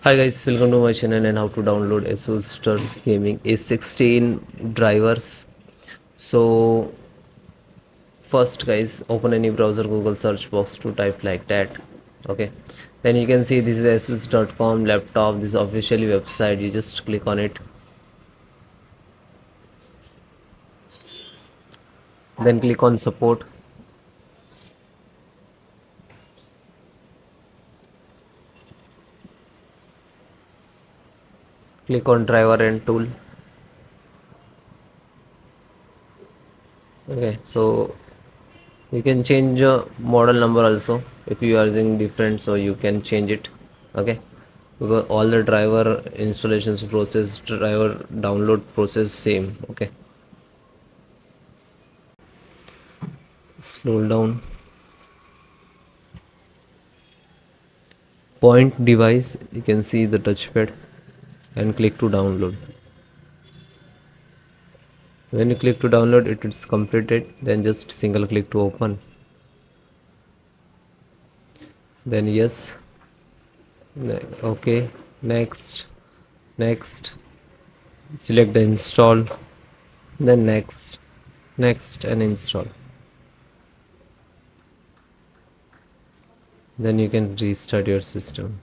Hi guys, welcome to my channel and how to download ASUS TUF Gaming A16 drivers. So first guys, open any browser, Google search box to type like that. Okay, then you can see this is asus.com laptop. This is officially website. You just click on it, then click on support. Click on driver and tool. Okay, so you can change model number also if you are using different, so you can change it. Okay, because all the driver installations process, driver download process same. Okay, slow down. Point device, you can see the touchpad and click to download. When you click to download it, it's completed. Then just single click to open. Then yes. Okay, next, next. Select the install. Then next, next, and install. Then you can restart your system.